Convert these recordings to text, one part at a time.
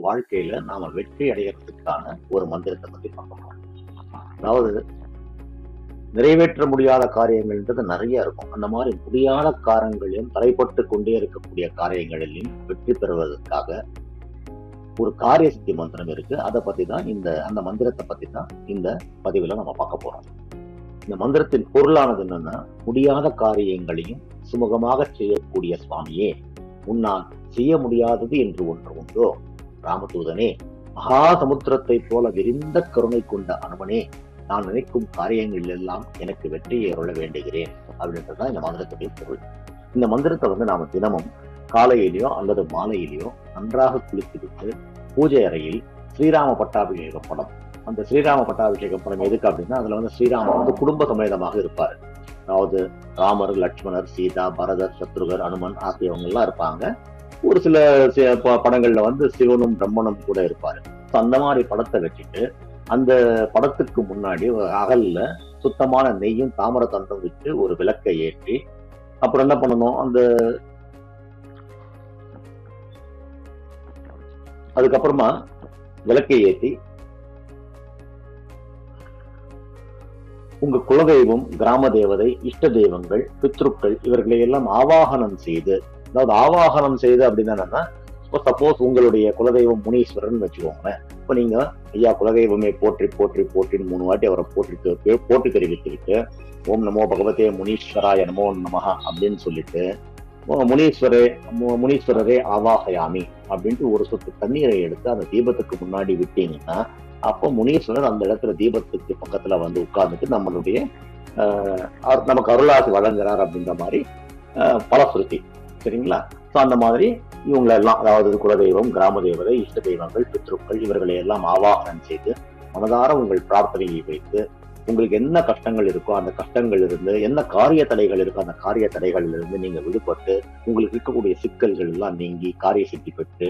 வாழ்க்கையில நாம வெற்றி அடையறதுக்கான ஒரு மந்திரத்தை பத்தி பார்க்கணும். அதாவது நிறைவேற்ற முடியாத காரியங்கள்ன்றது நிறைய இருக்கும். அந்த மாதிரி முடியாத காரியங்களையும் தலைப்பட்டு கொண்டே இருக்கக்கூடிய காரியங்களிலும் வெற்றி பெறுவதற்காக ஒரு காரிய சித்தி மந்திரம் இருக்கு. அதை பத்தி தான் அந்த மந்திரத்தை பத்தி தான் இந்த பதிவுல நம்ம பார்க்க போறோம். இந்த மந்திரத்தின் பொருளானது என்னன்னா, முடியாத காரியங்களையும் சுமூகமாக செய்யக்கூடிய சுவாமியே, உன்னால் செய்ய முடியாதது என்று ஒன்று உண்டோ? ராமதூதனே, மகா சமுத்திரத்தை போல விரிந்த கருணை கொண்ட அனுமனே, நான் நினைக்கும் காரியங்கள் எல்லாம் எனக்கு வெற்றியை அருள வேண்டுகிறேன் அப்படின்றதுதான் இந்த மந்திரத்துடைய பொருள். இந்த மந்திரத்தை நாம தினமும் காலையிலேயோ அல்லது மாலையிலேயோ நன்றாக குளித்துவிட்டு பூஜை அறையில் ஸ்ரீராம பட்டாபிஷேக படம், அந்த ஸ்ரீராம பட்டாபிஷேக படம் எதுக்கு அப்படின்னா, அதுல ஸ்ரீராமர் குடும்ப சமேதமாக இருப்பாரு. அதாவது ராமர், லட்சுமணர், சீதா, பரதர், சத்ருகர், அனுமன் ஆகியவங்க எல்லாம் இருப்பாங்க. ஒரு சில படங்கள்ல சிவனும் பிரம்மனும் கூட இருப்பாரு. அந்த மாதிரி படத்தை வச்சுட்டு அந்த படத்துக்கு முன்னாடி அகல்ல சுத்தமான நெய்யும் தாமர தண்டம் வச்சு ஒரு விளக்கை ஏற்றி, அப்புறம் என்ன பண்ணணும், அதுக்கப்புறமா விளக்கை ஏற்றி உங்க குலதெய்வம், கிராம தேவதை, இஷ்ட தெய்வங்கள், பித்ருக்கள் இவர்களை எல்லாம் ஆவாகனம் செய்து, அதாவது ஆவாகனம் செய்து அப்படின்னா என்னன்னா, சப்போஸ் உங்களுடைய குலதெய்வம் முனீஸ்வரன் வச்சுக்கோங்க. இப்ப நீங்க ஐயா குலதெய்வமே போற்றி போற்றி போற்றின்னு 3 வாட்டி அவரை போற்றி தெரிவித்துக்கிட்டு, ஓம் நமோ பகவதே முனீஸ்வராய நமோ நமஹ அப்படின்னு சொல்லிட்டு, முனீஸ்வரரே ஆவாகயாமி அப்படின்ட்டு ஒரு சொட்டு தண்ணீரை எடுத்து அந்த தீபத்துக்கு முன்னாடி விட்டீங்கன்னா, அப்போ முனீஸ்வரர் அந்த இடத்துல தீபத்துக்கு பக்கத்துல உட்கார்ந்துட்டு நம்மளுடைய நமக்கு அருளாசி வழங்குறார் அப்படின்ற மாதிரி பலசுருதி. சரிங்களா? ஸோ அந்த மாதிரி இவங்களை எல்லாம், அதாவது குலதெய்வம், கிராம தேவதை, இஷ்ட தெய்வங்கள், பித்ருக்கள் இவர்களை எல்லாம் ஆவாகனம் செய்து மனதார உங்கள் பிரார்த்தனையை வைத்து, உங்களுக்கு என்ன கஷ்டங்கள் இருக்கோ அந்த கஷ்டங்கள் இருந்து, என்ன காரிய தடைகள் இருக்கோ அந்த காரிய தடைகளில் இருந்து நீங்க விடுபட்டு, உங்களுக்கு இருக்கக்கூடிய சிக்கல்கள் எல்லாம் நீங்கி காரிய சித்தி பெற்று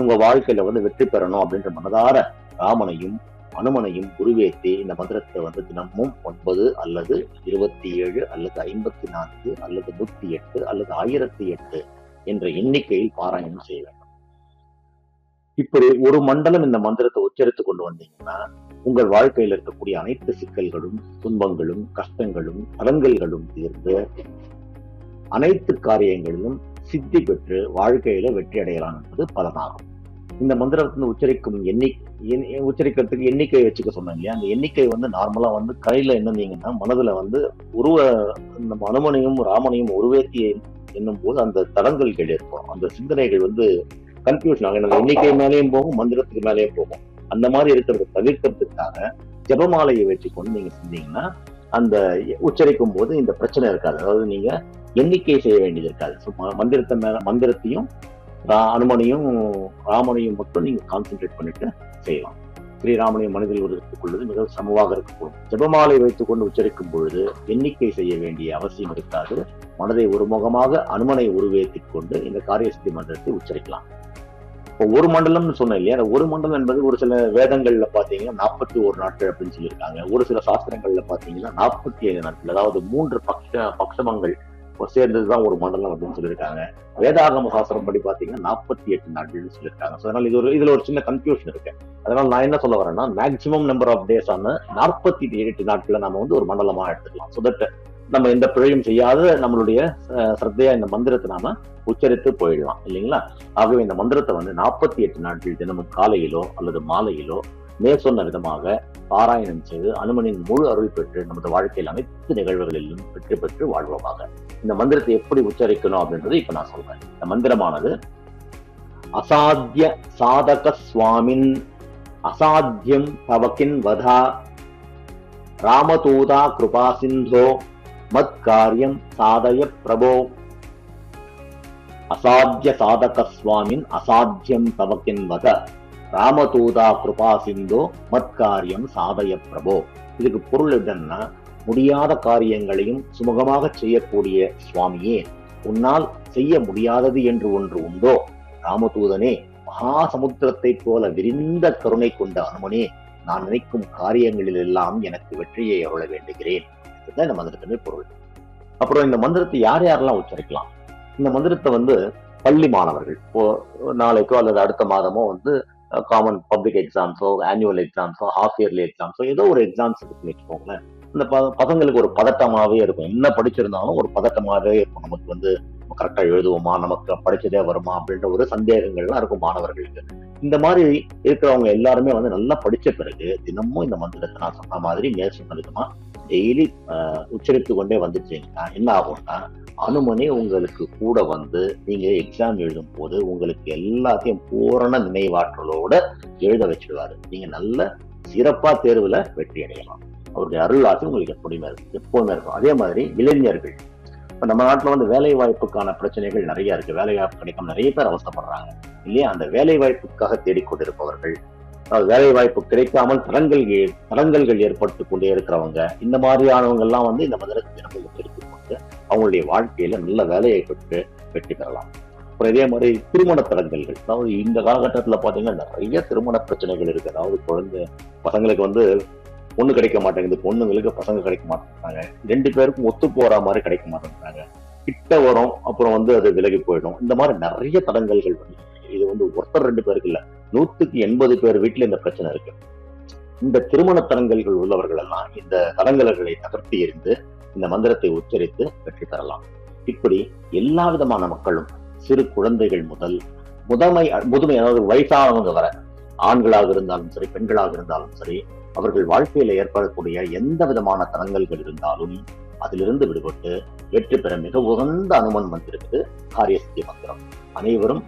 உங்க வாழ்க்கையில வெற்றி பெறணும் அப்படின்ற மனதார ராமனையும் அனுமனையும் குருவேத்தி இந்த மந்திரத்தை தினமும் 9 அல்லது 27 அல்லது 54 அல்லது 108 அல்லது 1008 என்ற எண்ணிக்கையில் பாராயணம் செய்ய வேண்டும். இப்படி ஒரு மண்டலம் இந்த மந்திரத்தை உச்சரித்து கொண்டு வந்தீங்கன்னா, உங்கள் வாழ்க்கையில் இருக்கக்கூடிய அனைத்து சிக்கல்களும், துன்பங்களும், கஷ்டங்களும், தடங்கல்களும் தீர்ந்து அனைத்து காரியங்களிலும் சித்தி பெற்று வாழ்க்கையில வெற்றி அடையலாம் என்பது பலனாகும். இந்த மந்திரத்தை உச்சரிக்கிறதுக்கு எண்ணிக்கை வச்சுக்க சொன்னேன் இல்லையா? அந்த எண்ணிக்கை நார்மலா கையில என்னந்தீங்கன்னா, மனதுல நம்ம அனுமனையும் ராமனையும் உருவேத்தி என்னும் போது அந்த தடங்கல்கள் இருக்கும், அந்த சிந்தனைகள் கன்ஃபியூஷன் ஆகும். அந்த எண்ணிக்கை மேலேயும் போகும், மந்திரத்துக்கு மேலேயும் போகும். அந்த மாதிரி இருக்கிறத தவிர்க்கிறதுக்காக ஜபமாலையை வச்சுக்கொண்டு நீங்க செஞ்சீங்கன்னா, அந்த உச்சரிக்கும் போது இந்த பிரச்சனை இருக்காது. அதாவது நீங்க எண்ணிக்கை செய்ய வேண்டியது இருக்காது. மந்திரத்தையும் அனுமனையும் ராமனையும் மட்டும் நீங்க கான்சென்ட்ரேட் பண்ணிட்டு செய்யலாம். ஸ்ரீராமனையும் மனதில் எடுத்துக் கொள்வது மிக சமமாக இருக்கக்கூடும். ஜபமாலை வைத்துக் கொண்டு உச்சரிக்கும் பொழுது எண்ணிக்கை செய்ய வேண்டிய அவசியம் இருக்காது. மனதை ஒருமுகமாக அனுமனை உருவேற்றிக் கொண்டு இந்த காரியசித்தி மந்திரத்தை உச்சரிக்கலாம். இப்போ ஒரு மண்டலம்னு சொன்னேன் இல்லையா? ஒரு மண்டலம் என்பது ஒரு சில வேதங்கள்ல பாத்தீங்கன்னா 41 நாட்கள் அப்படின்னு சொல்லியிருக்காங்க. ஒரு சில சாஸ்திரங்கள்ல பாத்தீங்கன்னா 45 நாட்கள், அதாவது 3 பக்ஷமங்கள் சேர்ந்ததுதான் ஒரு மண்டலம் அப்படின்னு சொல்லியிருக்காங்க. வேதாகம சாஸ்திரம் படி பாத்தீங்கன்னா 48 நாட்கள்னு சொல்லியிருக்காங்க. அதனால இதுல ஒரு சின்ன கன்ஃபியூஷன் இருக்கு. அதனால நான் என்ன சொல்ல வரேன்னா, மேக்சிமம் நம்பர் ஆஃப் டேஸ் ஆன 48 நாட்களை நம்ம ஒரு மண்டலமா எடுத்துக்கலாம். ஸோ தட் நம்ம எந்த பிழையும் செய்யாத நம்மளுடைய சிரத்தையா இந்த மந்திரத்தை நாம உச்சரித்து போயிடலாம் இல்லைங்களா? ஆகவே இந்த மந்திரத்தை 48 நாட்கள் தினமும் காலையிலோ அல்லது மாலையிலோ மேற்சொன்ன விதமாக பாராயணம் செய்து அனுமனின் முழு அருள் பெற்று நமது வாழ்க்கையில் அனைத்து நிகழ்வுகளிலும் வெற்றி பெற்று வாழ்வோமாக. இந்த மந்திரத்தை எப்படி உச்சரிக்கணும் அப்படின்றது இப்ப நான் சொல்றேன். இந்த மந்திரமானது அசாத்திய சாதக சுவாமின் அசாத்தியம் தவக்கின் வதா ராமதூதா கிருபா சிந்தோ மத் காரியம் சாதய பிரபோ. அசாத்திய சாதக சுவாமின் அசாத்தியம் தவக்கின் வத ராமதூதா கிருபா சிந்தோ மத் காரியம் சாதய பிரபோ. இதுக்கு பொருள் என்னன்னா, முடியாத காரியங்களையும் சுமூகமாக செய்யக்கூடிய சுவாமியே, உன்னால் செய்ய முடியாதது என்று ஒன்று உண்டோ? ராமதூதனே, மகா சமுத்திரத்தை போல விரிந்த கருணை கொண்ட அனுமனே, நான் நினைக்கும் காரியங்களில் எல்லாம் எனக்கு வெற்றியை அருள வேண்டுகிறேன். இதுதான் இந்த மந்திரத்தினுடைய பொருள். அப்புறம் இந்த மந்திரத்தை யார் யாரெல்லாம் உச்சரிக்கலாம்? இந்த மந்திரத்தை பள்ளி மாணவர்கள் நாளைக்கோ அல்லது அடுத்த மாதமோ காமன் பப்ளிக் எக்ஸாம்ஸோ, ஆனுவல் எக்ஸாம்ஸோ, ஹாஃப் இயர்லி எக்ஸாம்ஸோ ஏதோ ஒரு எக்ஸாம்ஸ் இருக்குன்னு வச்சுக்கோங்களேன். இந்த பசங்களுக்கு ஒரு பதட்டமாவே இருக்கும். என்ன படிச்சிருந்தாலும் ஒரு பதட்டமாவே இருக்கும். நமக்கு வந்து கரெக்டா எழுதுவோமா? நமக்கு படிச்சதே வருமா? அப்படின்ற ஒரு சந்தேகங்கள்லாம் இருக்கும் மாணவர்களுக்கு. இந்த மாதிரி இருக்கிறவங்க எல்லாருமே வந்து நல்லா படிச்ச பிறகு தினமும் இந்த மந்திரத்தை நான் சொன்ன மாதிரி மேற்சொன்ன விதமா டெய்லி உச்சரித்து கொண்டே வந்துட்டீங்கன்னா என்ன ஆகும்னா, அனுமனே உங்களுக்கு கூட வந்து நீங்க எக்ஸாம் எழுதும் போது உங்களுக்கு எல்லாத்தையும் பூரண நினைவாற்றலோட எழுத வச்சிடுவாரு. நீங்க நல்ல சிறப்பா தேர்வுல வெற்றி அடையலாம். அவருடைய அருள் ஆசை உங்களுக்கு எப்போதுமே இருக்கும். அதே மாதிரி இளைஞர்கள், இப்ப நம்ம நாட்டுல வந்து வேலை வாய்ப்புக்கான பிரச்சனைகள் நிறைய இருக்கு. வேலை வாய்ப்பு கிடைக்காம நிறைய பேர் அவஸ்தைப்படுறாங்க இல்லையா? அந்த வேலை வாய்ப்புக்காக தேடிக்கொண்டிருப்பவர்கள், வேலை வாய்ப்பு கிடைக்காமல் தடங்கல்கள் ஏற்பட்டு கொண்டே இருக்கிறவங்க, இந்த மாதிரியானவங்க எல்லாம் வந்து இந்த மந்திரத்தை தினமும் தெரிவித்துக் கொண்டு அவங்களுடைய வாழ்க்கையில நல்ல வேலையை பெற்று வெற்றி பெறலாம். அப்புறம் இதே மாதிரி திருமண தடங்கல்கள், அதாவது இந்த காலகட்டத்துல பாத்தீங்கன்னா நிறைய திருமண பிரச்சனைகள் இருக்கு. அதாவது பசங்களுக்கு வந்து பொண்ணு கிடைக்க மாட்டேங்குது, பொண்ணுங்களுக்கு பசங்க கிடைக்க மாட்டேங்கிறாங்க, 2 பேருக்கும் ஒத்து போற மாதிரி கிடைக்க மாட்டேங்கிறாங்க, கிட்ட வரும் அப்புறம் வந்து அது விலகி போயிடும். இந்த மாதிரி நிறைய தடங்கல்கள் வந்து இது வந்து ஒருத்தர் 2 பேருக்கு இல்ல, 100க்கு 80 பேர் வீட்டுல இந்த பிரச்சனை இருக்கு. இந்த திருமண தடங்கல்கள் உள்ளவர்கள் எல்லாம் இந்த தடங்கல்களை தகர்த்து எறிந்து இந்த மந்திரத்தை உச்சரித்து வெற்றி பெறலாம். இப்படி எல்லா விதமான மக்களும், சிறு குழந்தைகள் முதல் முதுமை அதாவது வயசானவங்க வர, ஆண்களாக இருந்தாலும் சரி, பெண்களாக இருந்தாலும் சரி, அவர்கள் வாழ்க்கையில ஏற்படக்கூடிய எந்த விதமான தடங்கல்கள் இருந்தாலும் அதிலிருந்து விடுபட்டு வெற்றி பெற மிக உகந்த அனுமன் மந்திரத்து காரியசித்தி மந்திரம். அனைவரும்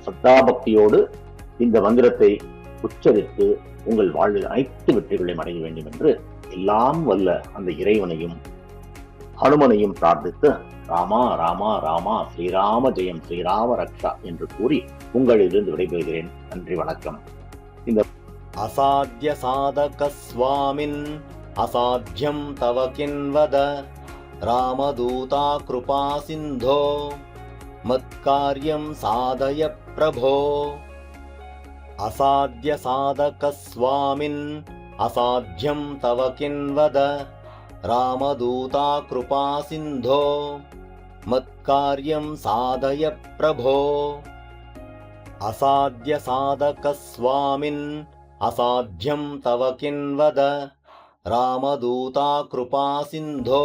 சத்தாபக்தியோடு இந்த மந்திரத்தை உச்சரித்து உங்கள் வாழ்வில் அனைத்து வெற்றிகளையும் அடைய வேண்டும் என்று எல்லாம் வல்ல அந்த இறைவனையும் ஹனுமனையும் பிரார்த்தித்து ராமா ராமா ராமா ஸ்ரீராம ஜெயம் ஸ்ரீராம ரக்ஷா என்று கூறி உங்களிலிருந்து விடைபெறுகிறேன். நன்றி, வணக்கம். இந்த அசாத்ய சாதக ஸ்வாமின் அசாத்யம் தவ கின்வத ராமதூதா கிருபா சிந்தோ மத்கார்யம் சாதய பிரபோ. அசாத்ய சாதக ஸ்வாமின் அசாத்யம் தவ கின்வத ராமதூதா கிருபா சிந்தோ மத்கார்யம் சாதய பிரபோ. அசாத்ய சாதக ஸ்வாமின் அசாத்யம் தவ கின்வத ராமதூதா கிருபா சிந்தோ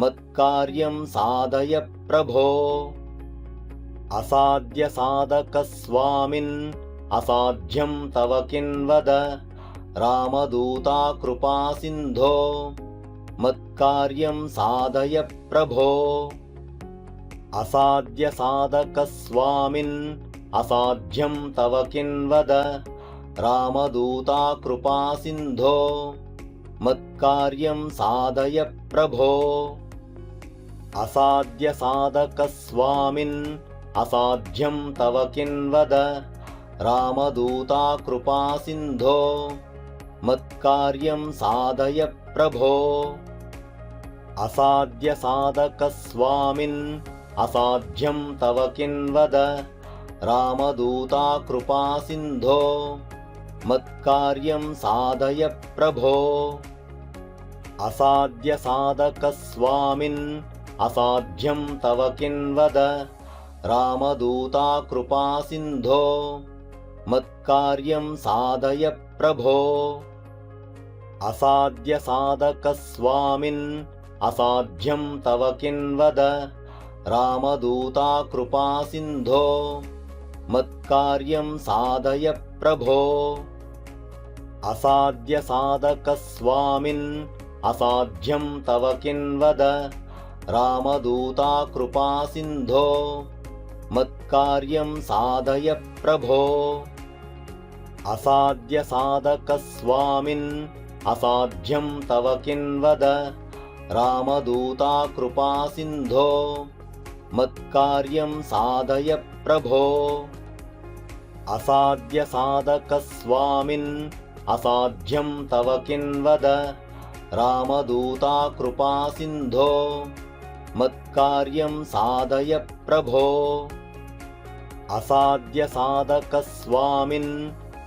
மத்கார்யம் சாதய பிரபோ. அசாத்ய சாதக ஸ்வாமின் அசாத்யம் தவ கின்வத ராமதூதா கிருபா சிந்தோ மத்கார்யம் சாதய பிரபோ. அசாத்ய சாதக ஸ்வாமின் அசாத்யம் தவ கின்வத ராமதூதா கிருபா சிந்தோ மத்கார்யம் சாதய பிரபோ. அசாத்ய சாதக ஸ்வாமின் அசாத்யம் தவ கின்வத ராமதூதா கிருபா சிந்தோ மத்கார்யம் சாதய பிரபோ. அசாத்ய சாதக ஸ்வாமின் அசாத்யம் தவ கின்வத ராமதூதா கிருபா சிந்தோ மத்கார்யம் சாதய பிரபோ. அசாத்ய சாதக ஸ்வாமின் அசாத்யம் தவ கின்வத ராமதூதா கிருபா சிந்தோ மத்கார்யம் சாதய பிரபோ. அசாத்ய சாதக ஸ்வாமின் அசாத்யம் தவ கின்வத ராமதூதா கிருபா சிந்தோ மத்கார்யம் சாதய பிரபோ. அசாத்ய சாதக ஸ்வாமின் அசாத்யம் தவ கின்வத ராமதூதா கிருபா சிந்தோ மத்கார்யம் சாதய பிரபோ. அசாத்ய சாதக ஸ்வாமின் அசாத்யம் தவ கின்வத ராமதூதா கிருபா சிந்தோ மத்கார்யம் சாதய பிரபோ. அசாத்ய சாதக ஸ்வாமின் அசாத்யம் தவ கின்வத ராமதூதா கிருபா சிந்தோ மத்கார்யம் சாதய பிரபோ. அசாத்ய சாதக ஸ்வாமின்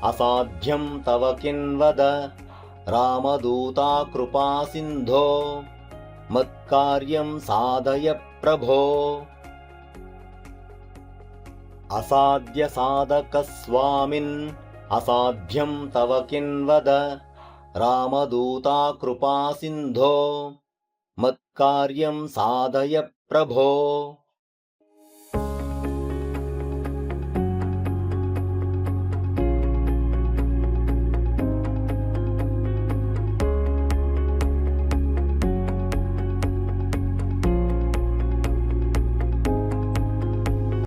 அசாத்யம் தவ கின்வத ராமதூதா கிருபா சிந்தோ மத்கார்யம் சாதய பிரபோ. அசாத்ய சாதக ஸ்வாமின் असाध्यं तव किन्वद रामदूता कृपासिन्धो मत्कार्यं साधय प्रभो